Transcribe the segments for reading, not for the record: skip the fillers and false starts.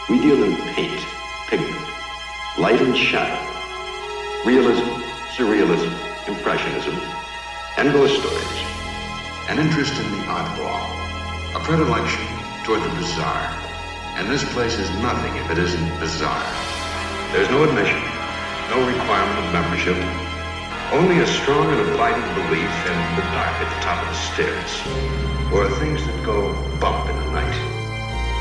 We deal in paint, pigment, light and shadow, realism, surrealism, impressionism, and ghost stories. An interest in the oddball, a predilection toward the bizarre. And this place is nothing if it isn't bizarre. There's no admission, no requirement of membership, only a strong and abiding belief in the dark at the top of the stairs, or things that go bump in the night.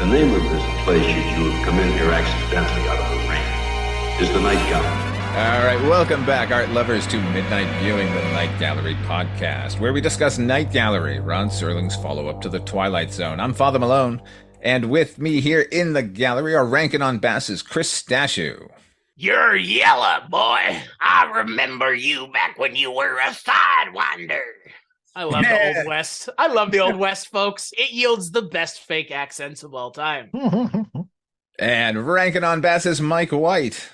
The name of this place, should you have come in here accidentally out of the rain, is the Night Gallery. All right, welcome back, art lovers, to Midnight Viewing, the Night Gallery podcast, where we discuss Night Gallery, Rod Serling's follow-up to The Twilight Zone. I'm Father Malone, and with me here in the gallery are Rankin' on Bass's Chris Stashew. You're yellow, boy. I remember you back when you were a sidewinder. I love the Old West. I love the Old West, folks. It yields the best fake accents of all time. And Rankin' on Bass's Mike White.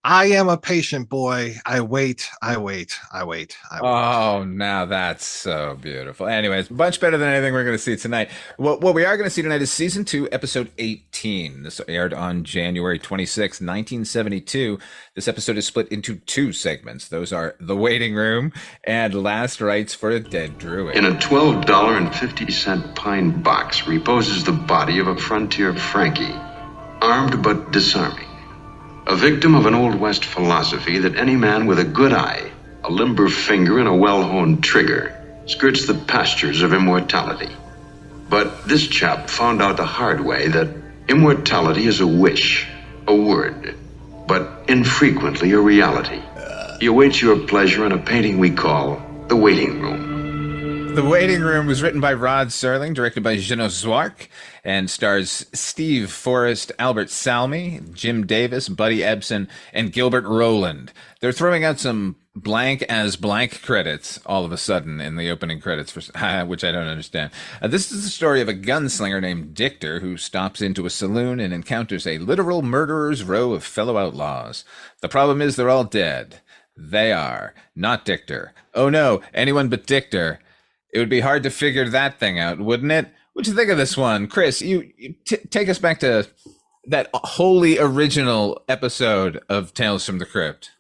I am a patient boy. I wait. Oh, now that's so beautiful. Anyways, much better than anything we're going to see tonight. What we are going to see tonight is Season 2, Episode 18. This aired on January 26, 1972. This episode is split into two segments. Those are The Waiting Room and Last Rites for a Dead Druid. In a $12.50 pine box reposes the body of a frontier Frankie, armed but disarming. A victim of an Old West philosophy that any man with a good eye, a limber finger, and a well-honed trigger skirts the pastures of immortality. But this chap found out the hard way that immortality is a wish, a word, but infrequently a reality. He awaits your pleasure in a painting we call The Waiting Room. The Waiting Room was written by Rod Serling, directed by Jeannot Szwarc, and stars Steve Forrest, Albert Salmi, Jim Davis, Buddy Ebsen, and Gilbert Rowland. They're throwing out some blank as blank credits all of a sudden in the opening credits, which I don't understand. This is the story of a gunslinger named Dictor who stops into a saloon and encounters a literal murderer's row of fellow outlaws. The problem is they're all dead. They are. Not Dictor. Oh no, anyone but Dictor. It would be hard to figure that thing out, wouldn't it? What'd you think of this one? Chris, you take us back to that wholly original episode of Tales from the Crypt.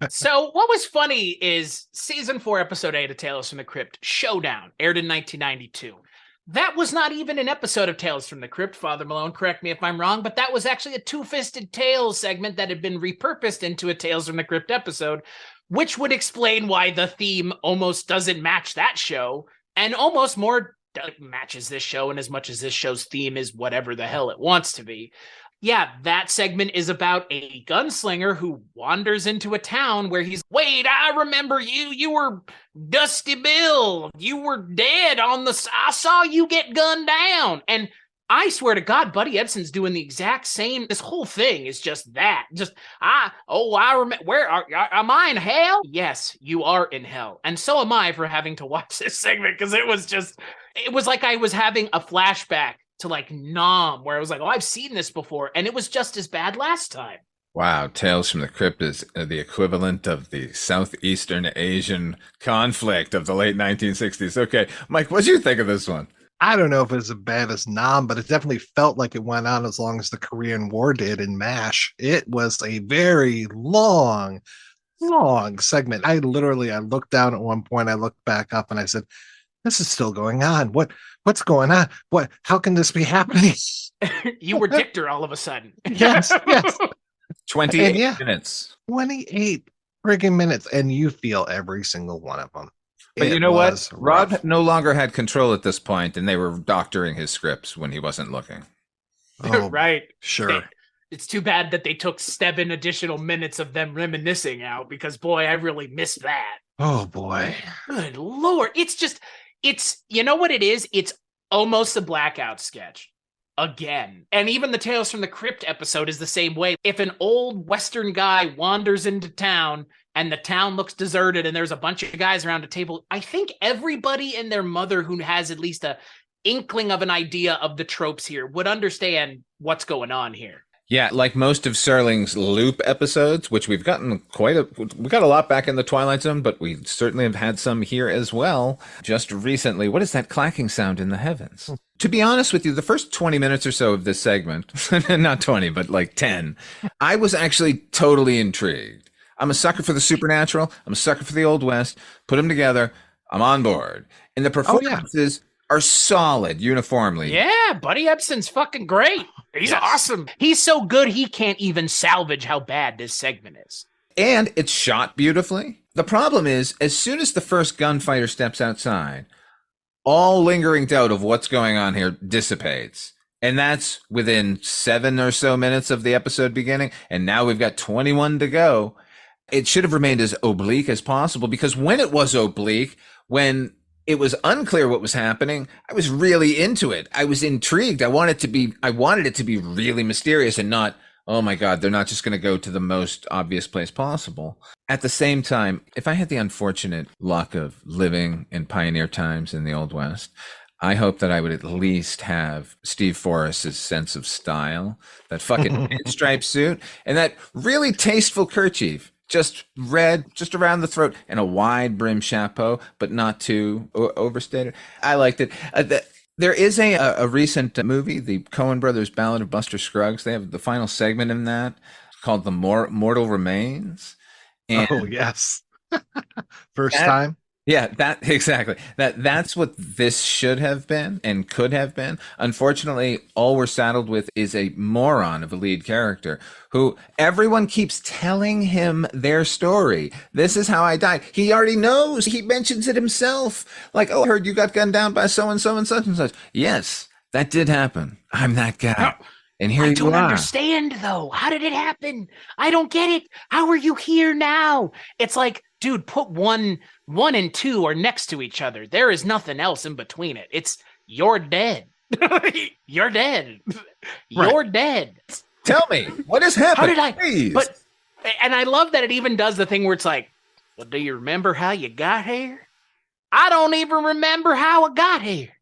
So what was funny is Season 4, Episode 8 of Tales from the Crypt, Showdown, aired in 1992. That was not even an episode of Tales from the Crypt, Father Malone, correct me if I'm wrong, but that was actually a Two-Fisted Tales segment that had been repurposed into a Tales from the Crypt episode, which would explain why the theme almost doesn't match that show, and almost more matches this show, in as much as this show's theme is whatever the hell it wants to be. Yeah, that segment is about a gunslinger who wanders into a town where he's, wait, I remember you. You were Dusty Bill. You were dead I saw you get gunned down. And I swear to God, Buddy Ebsen's doing the exact same. This whole thing is just that. I remember. Where am I in hell? Yes, you are in hell. And so am I for having to watch this segment, because it was like I was having a flashback to like Nam, where I was like, oh, I've seen this before. And it was just as bad last time. Wow, Tales from the Crypt is the equivalent of the Southeastern Asian conflict of the late 1960s. Okay, Mike, what did you think of this one? I don't know if it's as bad as Nam, but it definitely felt like it went on as long as the Korean War did in MASH. It was a very long segment. I looked down at one point, I looked back up, and I said, this is still going on. What's going on? How can this be happening? You were Dictor all of a sudden. Yes. 28 minutes. 28 friggin' minutes, and you feel every single one of them. But you know what? Rod no longer had control at this point, and they were doctoring his scripts when he wasn't looking. Oh, right. Sure. It's too bad that they took 7 additional minutes of them reminiscing out, because boy, I really missed that. Oh boy. Good Lord. It's you know what it is? It's almost a Blackout sketch. Again. And even the Tales from the Crypt episode is the same way. If an old Western guy wanders into town and the town looks deserted and there's a bunch of guys around a table, I think everybody and their mother who has at least a inkling of an idea of the tropes here would understand what's going on here. Yeah, like most of Serling's loop episodes, which we got a lot back in the Twilight Zone, but we certainly have had some here as well. Just recently, what is that clacking sound in the heavens? To be honest with you, the first 20 minutes or so of this segment, not 20, but like 10, I was actually totally intrigued. I'm a sucker for the supernatural. I'm a sucker for the Old West. Put them together. I'm on board. And the performances are solid uniformly. Yeah, Buddy Ebsen's fucking great. He's awesome. He's so good he can't even salvage how bad this segment is. And it's shot beautifully. The problem is, as soon as the first gunfighter steps outside, all lingering doubt of what's going on here dissipates. And that's within 7 or so minutes of the episode beginning. And now we've got 21 to go. It should have remained as oblique as possible, because when it was oblique, when it was unclear what was happening, I was really into it. I was intrigued. I wanted it to be really mysterious and not, oh my God, they're not just going to go to the most obvious place possible. At the same time, if I had the unfortunate luck of living in pioneer times in the Old West, I hope that I would at least have Steve Forrest's sense of style, that fucking pinstripe suit, and that really tasteful kerchief. Just red, just around the throat, and a wide brim chapeau, but not too overstated. I liked it. There is a recent movie, the Coen Brothers Ballad of Buster Scruggs. They have the final segment in that called The Mortal Remains. And oh, yes. First time. Yeah, that's what this should have been and could have been. Unfortunately, all we're saddled with is a moron of a lead character who everyone keeps telling him their story. This is how I died. He already knows. He mentions it himself. Like, oh, I heard you got gunned down by so-and-so and such and such. Yes, that did happen. I'm that guy. And here you are. I don't understand, though. How did it happen? I don't get it. How are you here now? It's like, dude, put one and two are next to each other. There is nothing else in between it. It's you're dead. You're dead. You're dead. Tell me, what has happened? How did I? Please. But and I love that it even does the thing where it's like, well, do you remember how you got here? I don't even remember how I got here.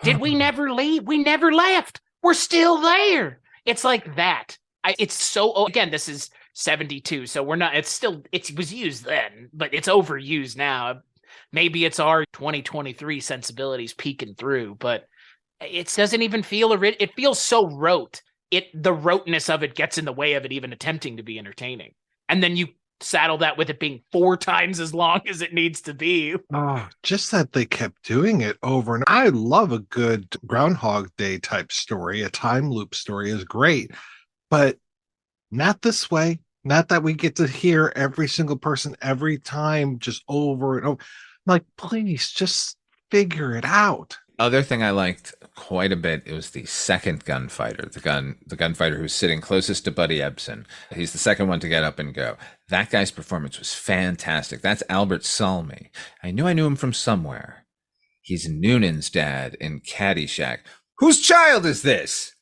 Did we never leave? We never left. We're still there. It's like that. It's so, again, this is 72, so we're not, it was used then, but it's overused now. Maybe it's our 2023 sensibilities peeking through, but it doesn't even feel, it feels so rote. The roteness of it gets in the way of it even attempting to be entertaining. And then you saddle that with it being 4 times as long as it needs to be. Oh, just that they kept doing it over. And I love a good Groundhog Day type story. A time loop story is great, but not this way. Not that we get to hear every single person every time, just over and over. Like, please just figure it out. Other thing I liked quite a bit, it was the second gunfighter, the gunfighter who's sitting closest to Buddy Ebsen. He's the second one to get up and go. That guy's performance was fantastic. That's Albert Salmi. I knew him from somewhere. He's Noonan's dad in Caddyshack. Whose child is this?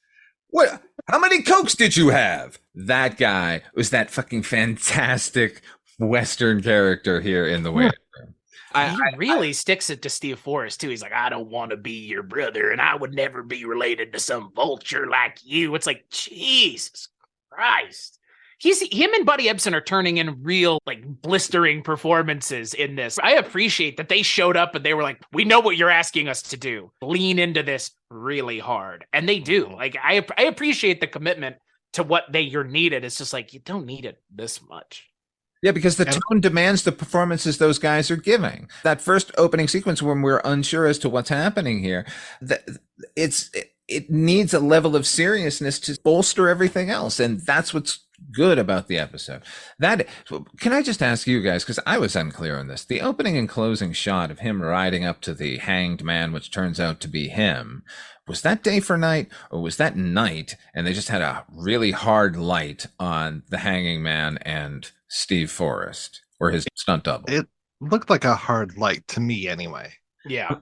What? How many Cokes did you have? That guy was that fucking fantastic Western character here in the waiting room. He really sticks it to Steve Forrest, too. He's like, I don't want to be your brother, and I would never be related to some vulture like you. It's like, Jesus Christ. Him and Buddy Ebsen are turning in real, like, blistering performances in this. I appreciate that they showed up and they were like, we know what you're asking us to do. Lean into this really hard. And they do. Like, I appreciate the commitment to what you're needed. It's just like, you don't need it this much. Yeah, because the tone demands the performances those guys are giving. That first opening sequence when we're unsure as to what's happening here, it needs a level of seriousness to bolster everything else. And that's what's good about the episode. Can I just ask you guys, because I was unclear on this, the opening and closing shot of him riding up to the hanged man, which turns out to be him, was that day for night, or was that night and they just had a really hard light on the hanging man and Steve Forrest, or his stunt double? It looked like a hard light to me anyway. Yeah.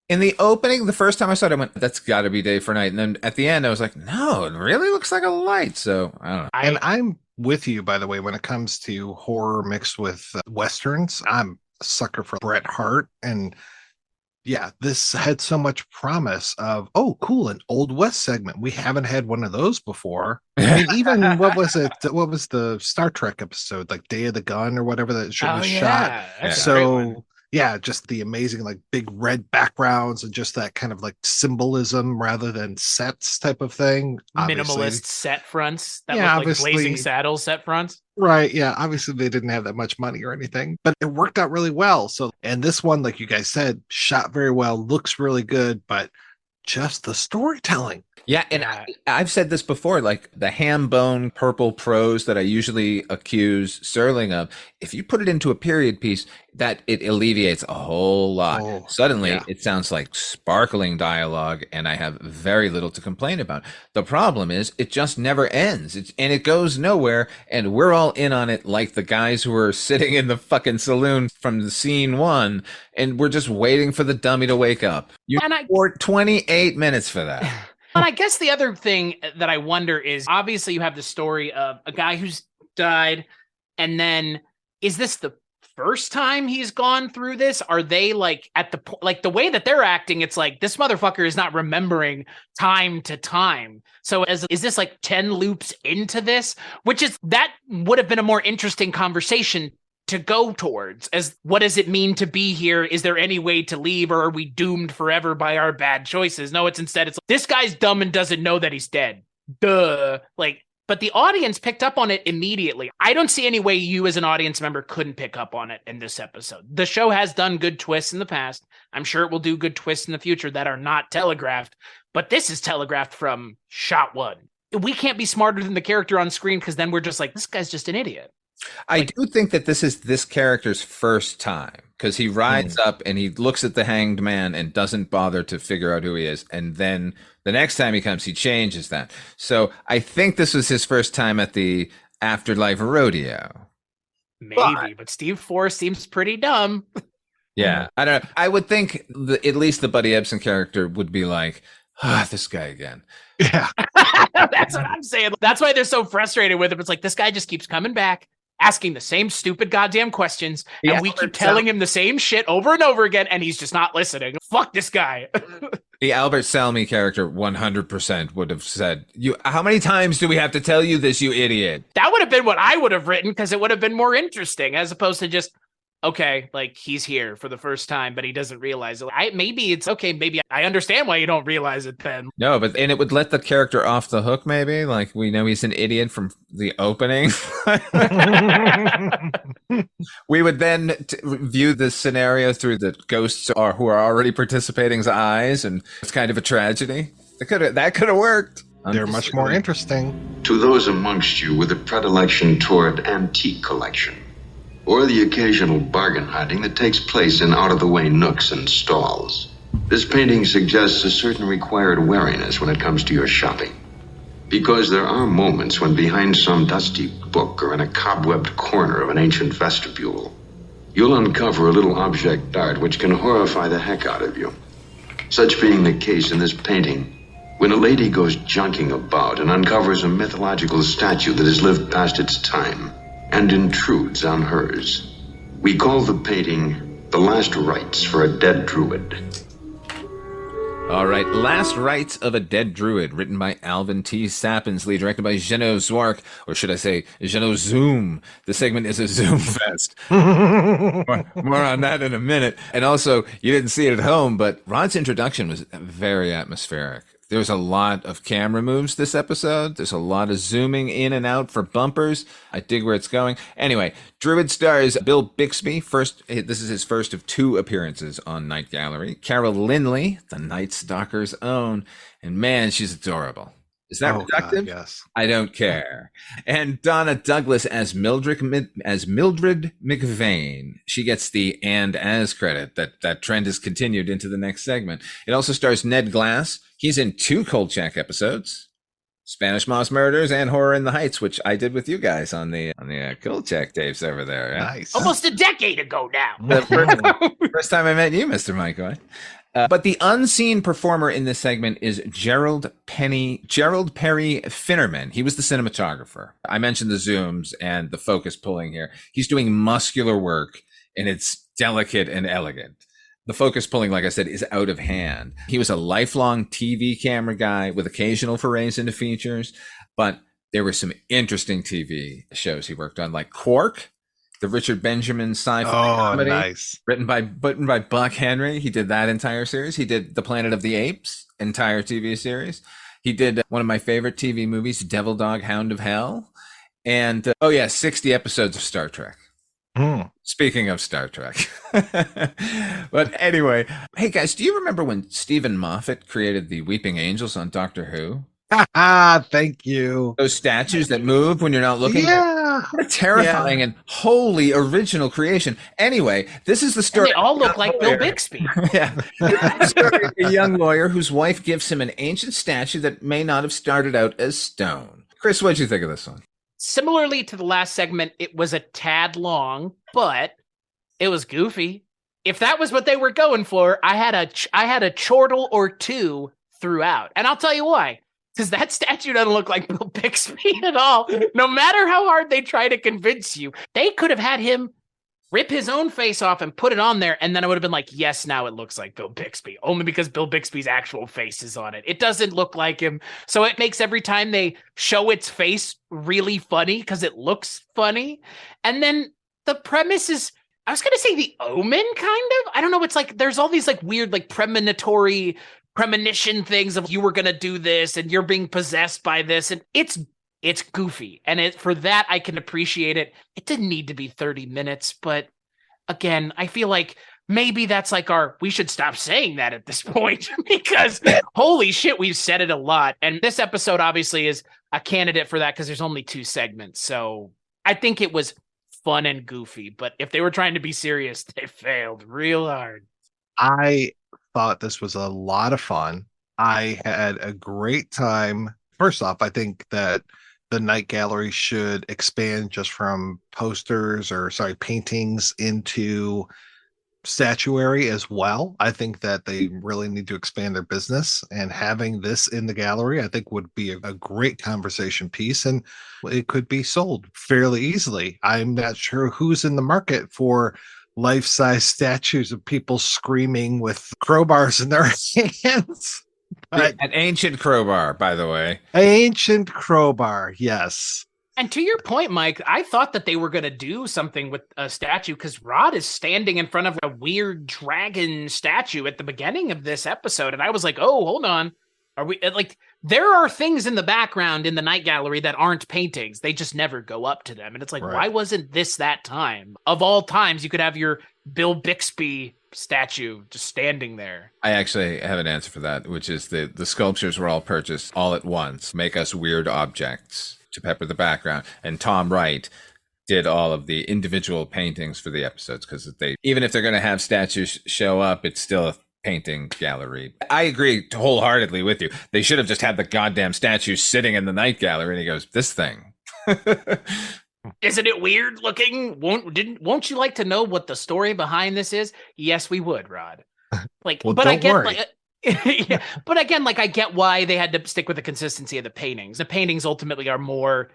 In the opening, the first time I saw it, I went, that's got to be day for night. And then at the end, I was like, no, it really looks like a light. So I don't know. And I'm with you, by the way, when it comes to horror mixed with Westerns. I'm a sucker for Bret Hart. And yeah, this had so much promise of, oh, cool, an Old West segment. We haven't had one of those before. I mean, even what was it? What was the Star Trek episode, like Day of the Gun or whatever that shit was shot? That's a great one. So yeah, just the amazing like big red backgrounds and just that kind of like symbolism rather than sets type of thing. Obviously, Minimalist set fronts that yeah, look like Blazing obviously, Saddles set fronts. right. Yeah. Obviously, they didn't have that much money or anything, but it worked out really well. So, and this one, like you guys said, shot very well, looks really good, but just the storytelling. Yeah, and I've said this before, like the ham bone purple prose that I usually accuse Serling of, if you put it into a period piece, that it alleviates a whole lot. Oh, Suddenly, yeah. it sounds like sparkling dialogue, and I have very little to complain about. The problem is, it just never ends, and it goes nowhere, and we're all in on it like the guys who are sitting in the fucking saloon from the scene one, and we're just waiting for the dummy to wake up. You for 28 minutes for that. And I guess the other thing that I wonder is obviously you have the story of a guy who's died, and then is this the first time he's gone through this? Are they like at the like the way that they're acting? It's like this motherfucker is not remembering time to time. So is this like 10 loops into this? Which is that would have been a more interesting conversation to go towards, as what does it mean to be here? Is there any way to leave, or are we doomed forever by our bad choices? No, it's instead, it's like, this guy's dumb and doesn't know that he's dead. Duh. Like, but the audience picked up on it immediately. I don't see any way you as an audience member couldn't pick up on it in this episode. The show has done good twists in the past. I'm sure it will do good twists in the future that are not telegraphed, but this is telegraphed from shot one. We can't be smarter than the character on screen, because then we're just like, this guy's just an idiot. I do think that this is this character's first time, because he rides up and he looks at the hanged man and doesn't bother to figure out who he is. And then the next time he comes, he changes that. So I think this was his first time at the Afterlife Rodeo. Maybe, but Steve Forrest seems pretty dumb. Yeah, I don't know. I would think at least the Buddy Ebsen character would be like, this guy again. Yeah. That's what I'm saying. That's why they're so frustrated with him. It's like, this guy just keeps coming back, asking the same stupid goddamn questions, and we keep telling him the same shit over and over again, and he's just not listening. Fuck this guy. The Albert Salmi character 100% would have said, how many times do we have to tell you this, you idiot? That would have been what I would have written, because it would have been more interesting, as opposed to just, okay, like he's here for the first time, but he doesn't realize it. Maybe it's okay. Maybe I understand why you don't realize it then. No, and it would let the character off the hook. Maybe like we know he's an idiot from the opening. We would then view the scenario through the ghosts who are already participating's eyes, and it's kind of a tragedy. That could have worked. They're much more interesting. To those amongst you with a predilection toward antique collection, or the occasional bargain hunting that takes place in out-of-the-way nooks and stalls, this painting suggests a certain required wariness when it comes to your shopping. Because there are moments when behind some dusty book or in a cobwebbed corner of an ancient vestibule, you'll uncover a little object d'art which can horrify the heck out of you. Such being the case in this painting, when a lady goes junking about and uncovers a mythological statue that has lived past its time and intrudes on hers, we call the painting The Last Rites for a Dead Druid. All right, Last Rites of a Dead Druid, written by Alvin T. Sapinsley, directed by Jeannot Szwarc, or should I say Jeannot Zoom. The segment is a Zoom fest. More on that in a minute. And also, you didn't see it at home, but Rod's introduction was very atmospheric. There's a lot of camera moves this episode. There's a lot of zooming in and out for bumpers. I dig where it's going. Anyway, Druid stars Bill Bixby. This is his first of 2 appearances on Night Gallery. Carol Lynley, the Night Stalker's own. And man, she's adorable. Is that reductive? God, yes. I don't care. And Donna Douglas as Mildred McVeigh. She gets the "and as" credit. That trend has continued into the next segment. It also stars Ned Glass. He's in 2 Kolchak episodes, Spanish Moss Murders and Horror in the Heights, which I did with you guys on the Kolchak tapes over there. Yeah? Nice. Almost a decade ago now. The first time I met you, Mr. Michael. But the unseen performer in this segment is Gerald Perry Finnerman. He was the cinematographer. I mentioned the zooms and the focus pulling here. He's doing muscular work, and it's delicate and elegant. The focus pulling, like I said, is out of hand. He was a lifelong TV camera guy with occasional forays into features, but there were some interesting TV shows he worked on, like Quark, the Richard Benjamin sci-fi comedy, nice. written by Buck Henry. He did that entire series. He did The Planet of the Apes entire TV series. He did one of my favorite TV movies, Devil Dog Hound of Hell. And 60 episodes of Star Trek. Speaking of Star Trek. But anyway, hey guys, do you remember when Stephen Moffat created the Weeping Angels on Doctor Who? Thank you. Those statues that move when you're not looking. Yeah. What a terrifying and wholly original creation. Anyway, this is the story. And they all look like Bill Bixby. Yeah. A young lawyer whose wife gives him an ancient statue that may not have started out as stone. Chris, what'd you think of this one? Similarly to the last segment, it was a tad long, but it was goofy. If that was what they were going for, I had a chortle or two throughout. And I'll tell you why. Because that statue doesn't look like Bill Bixby at all. No matter how hard they try to convince you, they could have had him rip his own face off and put it on there, and then I would have been like, yes, now it looks like Bill Bixby, only because Bill Bixby's actual face is on it. It doesn't look like him, so it makes every time they show its face really funny because it looks funny. And then the premise is, I was going to say The Omen, kind of. I don't know, it's like there's all these like weird like premonition things of you were going to do this and you're being possessed by this, and it's goofy, and for that I can appreciate it. It didn't need to be 30 minutes, but again, I feel like maybe that's like we should stop saying that at this point because holy shit, we've said it a lot. And this episode obviously is a candidate for that because there's only 2 segments. So I think it was fun and goofy, but if they were trying to be serious, they failed real hard. I thought this was a lot of fun. I had a great time. First off, I think that the Night Gallery should expand just from paintings into statuary as well. I think that they really need to expand their business, and having this in the gallery, I think, would be a great conversation piece, and it could be sold fairly easily. I'm not sure who's in the market for life-size statues of people screaming with crowbars in their hands. An ancient crowbar, by the way. Ancient crowbar, yes. And to your point, Mike, I thought that they were going to do something with a statue because Rod is standing in front of a weird dragon statue at the beginning of this episode. And I was like, oh, hold on. Are we like, there are things in the background in the Night Gallery that aren't paintings. They just never go up to them. And it's like, Right. Why wasn't this that time? Of all times, you could have your Bill Bixby statue just standing there. I actually have an answer for that, which is the sculptures were all purchased all at once. Make us weird objects to pepper the background. And Tom Wright did all of the individual paintings for the episodes because even if they're going to have statues show up, it's still a painting gallery. I agree wholeheartly with you. They should have just had the goddamn statue sitting in the Night Gallery, and he goes, this thing. Isn't it weird looking? Won't you like to know what the story behind this is? Yes, we would, Rod. Like, Well, but don't I get worry. like, yeah, but again, like I get why they had to stick with the consistency of the paintings. The paintings ultimately are more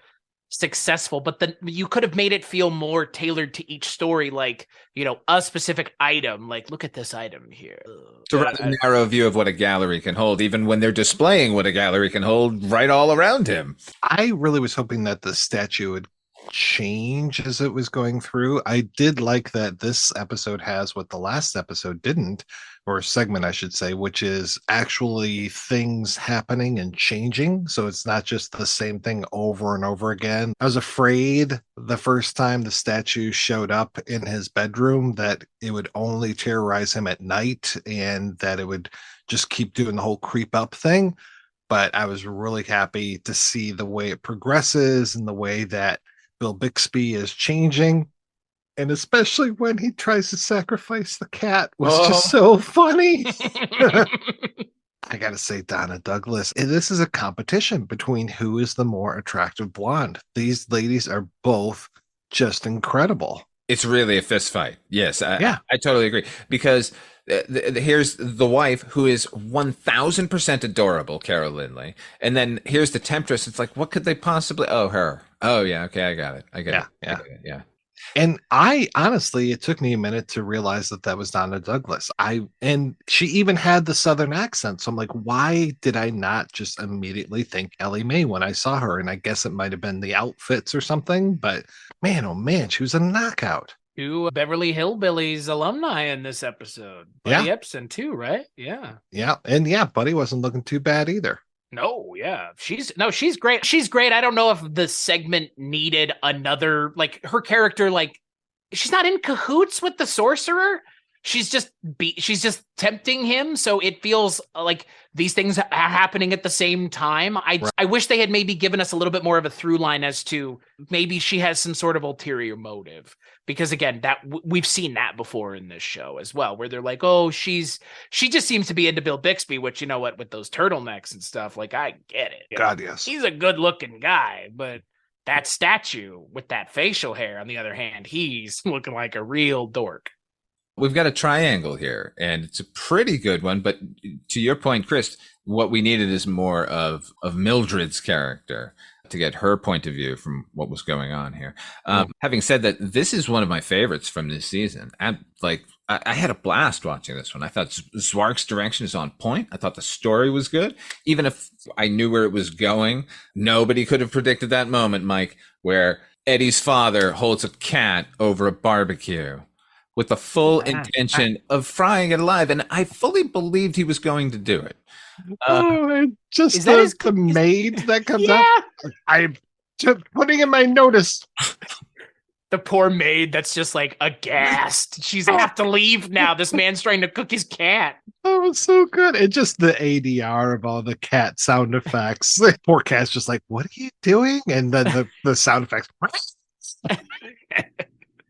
successful, but then you could have made it feel more tailored to each story, like, you know, a specific item. Like, look at this item here. To run a narrow view of what a gallery can hold, even when they're displaying what a gallery can hold right all around him. I really was hoping that the statue would change as it was going through. I did like that this episode has what the last episode didn't, or segment, I should say, which is actually things happening and changing. So it's not just the same thing over and over again. I was afraid the first time the statue showed up in his bedroom that it would only terrorize him at night and that it would just keep doing the whole creep up thing. But I was really happy to see the way it progresses and the way that Bill Bixby is changing, and especially when he tries to sacrifice the cat was just so funny. I gotta say, Donna Douglas, this is a competition between who is the more attractive blonde. These ladies are both just incredible. It's really a fist fight. Yes, Yeah. I totally agree. Because here's the wife who is 1000% adorable, Carol Lynley. And then here's the temptress. It's like, what could they possibly? Oh, her. Oh, yeah. Okay, I got it. I get it. Yeah. Yeah. And I honestly, it took me a minute to realize that was Donna Douglas. And she even had the Southern accent. So I'm like, why did I not just immediately think Ellie Mae when I saw her? And I guess it might have been the outfits or something. But man, oh man, she was a knockout. Two Beverly Hillbillies alumni in this episode. Buddy Epson too, right? Yeah. Yeah. And yeah, Buddy wasn't looking too bad either. No, yeah. She's great. She's great. I don't know if the segment needed another, like, her character, like, she's not in cahoots with the sorcerer. She's just tempting him, so it feels like these things are happening at the same time. I wish they had maybe given us a little bit more of a through line as to maybe she has some sort of ulterior motive. Because again, that we've seen that before in this show as well, where they're like, oh, she just seems to be into Bill Bixby, which, you know what, with those turtlenecks and stuff, like, I get it. God, yes. He's a good looking guy, but that statue with that facial hair, on the other hand, he's looking like a real dork. We've got a triangle here, and it's a pretty good one. But to your point, Chris, what we needed is more of Mildred's character to get her point of view from what was going on here. Having said that, this is one of my favorites from this season. And like, I had a blast watching this one. I thought Szwarc's direction is on point. I thought the story was good. Even if I knew where it was going, nobody could have predicted that moment, Mike, where Eddie's father holds a cat over a barbecue with the full intention of frying it alive. And I fully believed he was going to do it. Just the maid that comes up. I'm just putting in my notice. The poor maid that's just like aghast. She's have to leave now. This man's trying to cook his cat. That was so good. And just the ADR of all the cat sound effects. The poor cat's just like, what are you doing? And then the sound effects.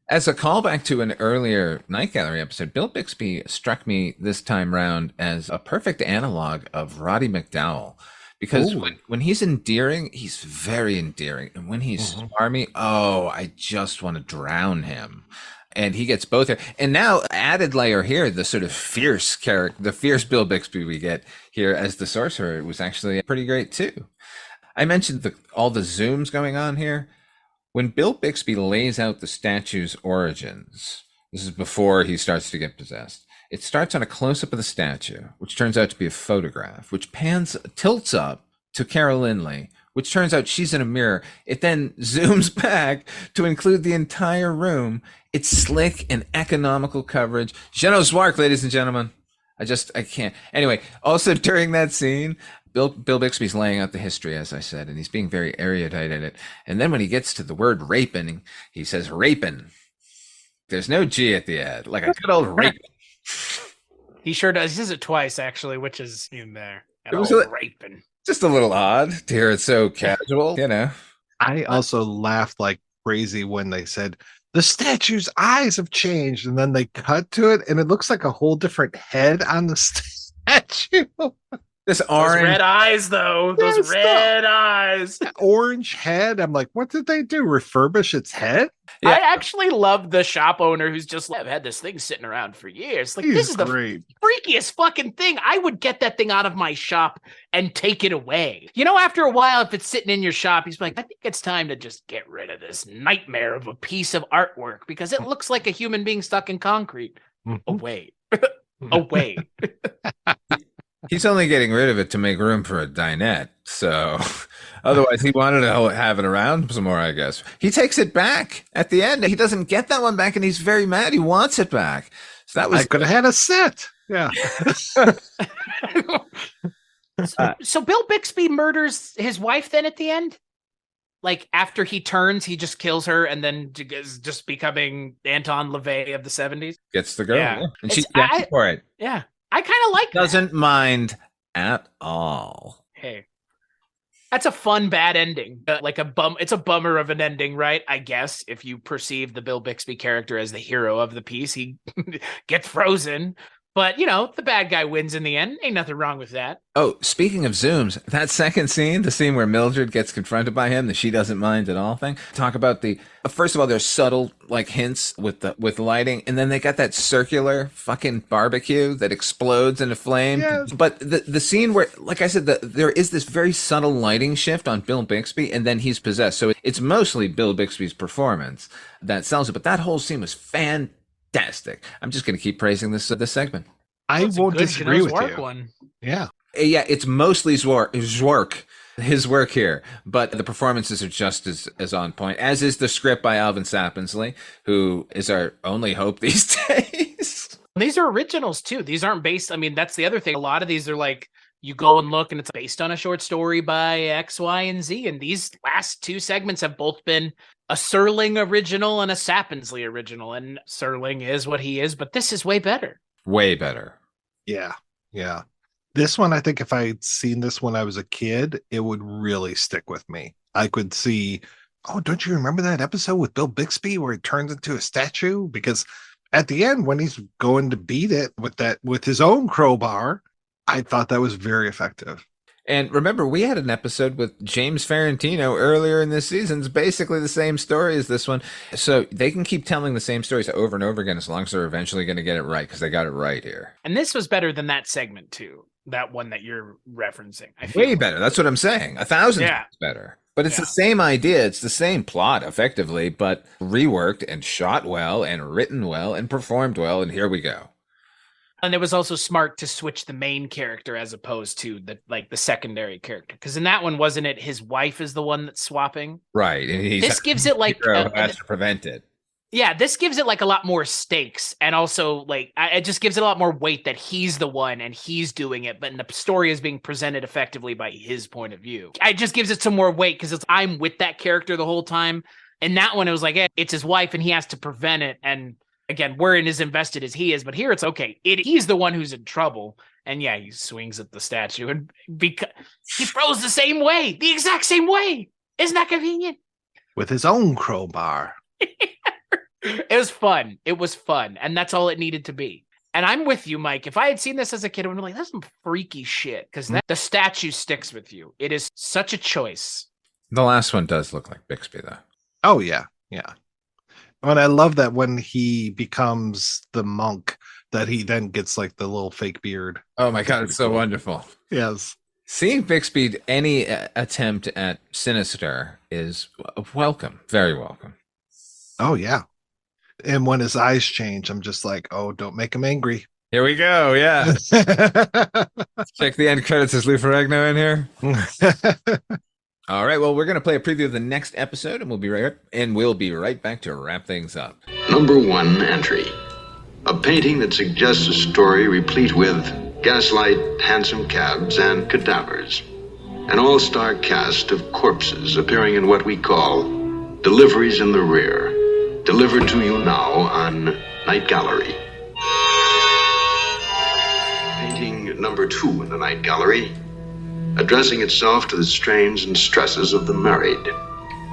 As a callback to an earlier Night Gallery episode, Bill Bixby struck me this time round as a perfect analog of Roddy McDowall. Because when he's endearing, he's very endearing. And when he's smarmy, I just want to drown him. And he gets both here. And now, added layer here, the sort of fierce character, the fierce Bill Bixby we get here as the sorcerer was actually pretty great too. I mentioned all the zooms going on here. When Bill Bixby lays out the statue's origins, this is before he starts to get possessed. It starts on a close-up of the statue, which turns out to be a photograph, which tilts up to Carol Lynley, which turns out she's in a mirror. It then zooms back to include the entire room. It's slick and economical coverage. Jeannot Szwarc, ladies and gentlemen. I can't. Anyway, also during that scene, Bill Bixby's laying out the history, as I said, and he's being very erudite in it. And then when he gets to the word raping, he says raping. There's no G at the end, like a good old raping. He sure does. He says it twice, actually, which is in there. It was raping. Just a little odd to hear it so casual, you know. I also laughed like crazy when they said, the statue's eyes have changed. And then they cut to it, and it looks like a whole different head on the statue. This orange, those red eyes, though. Those red eyes. Orange head. I'm like, what did they do? Refurbish its head? Yeah. I actually love the shop owner who's just like, I've had this thing sitting around for years. Like, this is great. The freakiest fucking thing. I would get that thing out of my shop and take it away. You know, after a while, if it's sitting in your shop, he's like, I think it's time to just get rid of this nightmare of a piece of artwork because it looks like a human being stuck in concrete. Oh, wait. Oh, wait. He's only getting rid of it to make room for a dinette. So otherwise he wanted to have it around some more, I guess. He takes it back at the end. He doesn't get that one back and he's very mad. He wants it back. So that was, I could have had a set. Yeah. So Bill Bixby murders his wife then at the end? Like after he turns, he just kills her and then is just becoming Anton LaVey of the 70s? Gets the girl. Yeah. And she's down for it. Yeah. I kind of like Doesn't mind at all. Hey, that's a fun, bad ending. Like it's a bummer of an ending, right? I guess if you perceive the Bill Bixby character as the hero of the piece, he gets frozen. But, you know, the bad guy wins in the end. Ain't nothing wrong with that. Oh, speaking of zooms, that second scene, the scene where Mildred gets confronted by him, the she doesn't mind at all thing. Talk about the first of all, there's subtle like hints with lighting, and then they got that circular fucking barbecue that explodes into flame. Yes. But the scene where, like I said, there is this very subtle lighting shift on Bill Bixby, and then he's possessed. So it's mostly Bill Bixby's performance that sells it. But that whole scene was fantastic. I'm just going to keep praising this segment. I won't disagree with you. One. Yeah. Yeah, it's mostly Szwarc, his work here, but the performances are just as on point, as is the script by Alvin Sappinsley, who is our only hope these days. These are originals, too. These aren't based, I mean, that's the other thing. A lot of these are like, you go and look, and it's based on a short story by X, Y, and Z, and these last two segments have both been a Serling original and a Sappinsley original, and Serling is what he is, but this is way better. Way better. Yeah. Yeah. This one, I think if I had seen this when I was a kid, it would really stick with me. I could see, oh, don't you remember that episode with Bill Bixby where he turns into a statue? Because at the end, when he's going to beat it with his own crowbar, I thought that was very effective. And remember, we had an episode with James Ferrantino earlier in this season. It's basically the same story as this one. So they can keep telling the same stories over and over again as long as they're eventually going to get it right, because they got it right here. And this was better than that segment, too. That one that you're referencing. I feel way better. That's what I'm saying. 1,000 times better. But it's the same idea. It's the same plot, effectively, but reworked and shot well and written well and performed well. And here we go. And it was also smart to switch the main character as opposed to the secondary character. Because in that one, wasn't it his wife is the one that's swapping? Right. And this gives it like has to prevent it. Yeah, this gives it like a lot more stakes, and also like it just gives it a lot more weight that he's the one and he's doing it, but the story is being presented effectively by his point of view. It just gives it some more weight because I'm with that character the whole time. And that one, it was like, it's his wife and he has to prevent it. And again, we're in as invested as he is, but here it's okay. He's the one who's in trouble. And yeah, he swings at the statue and because he throws the same way, the exact same way. Isn't that convenient? With his own crowbar. It was fun. It was fun. And that's all it needed to be. And I'm with you, Mike. If I had seen this as a kid, I would be like, that's some freaky shit. Because the statue sticks with you. It is such a choice. The last one does look like Bixby, though. Oh, yeah. Yeah. And I love that when he becomes the monk, that he then gets like the little fake beard. Oh, my God. It's so wonderful. Yes. Seeing Bixby, any attempt at sinister is welcome. Very welcome. Oh, yeah. And when his eyes change, I'm just like, oh, don't make him angry. Here we go. Yeah. Check the end credits. Is Lou Ferrigno in here? All right. Well, we're going to play a preview of the next episode, and we'll be right back to wrap things up. Number 1 entry. A painting that suggests a story replete with gaslight, hansom cabs, and cadavers. An all-star cast of corpses appearing in what we call deliveries in the rear. Delivered to you now on Night Gallery. Painting number 2 in the Night Gallery, addressing itself to the strains and stresses of the married,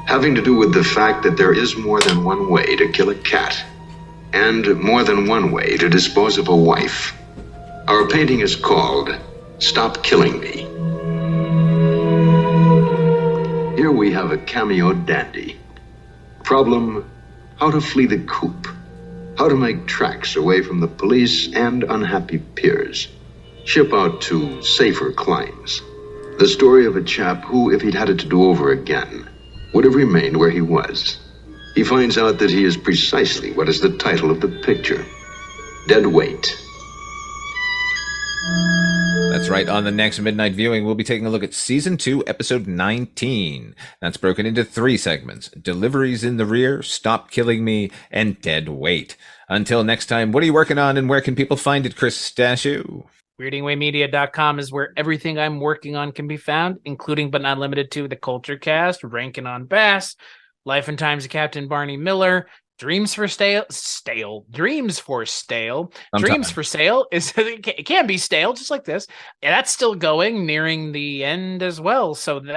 having to do with the fact that there is more than one way to kill a cat, and more than one way to dispose of a wife. Our painting is called Stop Killing Me. Here we have a cameo dandy. Problem: how to flee the coop, how to make tracks away from the police and unhappy peers, ship out to safer climes. The story of a chap who, if he'd had it to do over again, would have remained where he was. He finds out that he is precisely what is the title of the picture: Dead Weight. That's right. On the next midnight viewing, we'll be taking a look at Season 2, Episode 19. That's broken into 3 segments: Deliveries in the Rear, Stop Killing Me, and Dead Weight. Until next time, what are you working on and where can people find it, Chris Stashu? WeirdingWayMedia.com is where everything I'm working on can be found, including but not limited to the Culture Cast, Rankin' on Bass, Life and Times of Captain Barney Miller, Dreams for Sale. Dreams for Sale is it can be stale, just like this. And that's still going, nearing the end as well. So and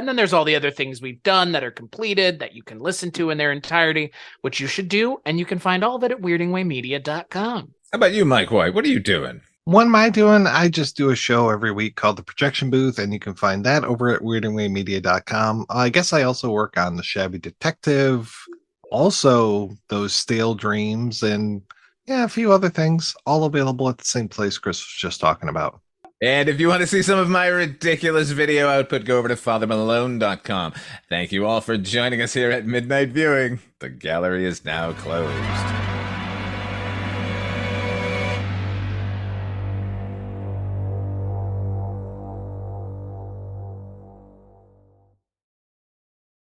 then there's all the other things we've done that are completed that you can listen to in their entirety, which you should do, and you can find all of it at WeirdingWayMedia.com. How about you, Mike White? What are you doing? What am I doing? I just do a show every week called The Projection Booth, and you can find that over at weirdandwaymedia.com. I guess I also work on The Shabby Detective, also those Stale Dreams, and yeah, a few other things, all available at the same place Chris was just talking about. And if you want to see some of my ridiculous video output, go over to fathermalone.com. Thank you all for joining us here at Midnight Viewing. The gallery is now closed.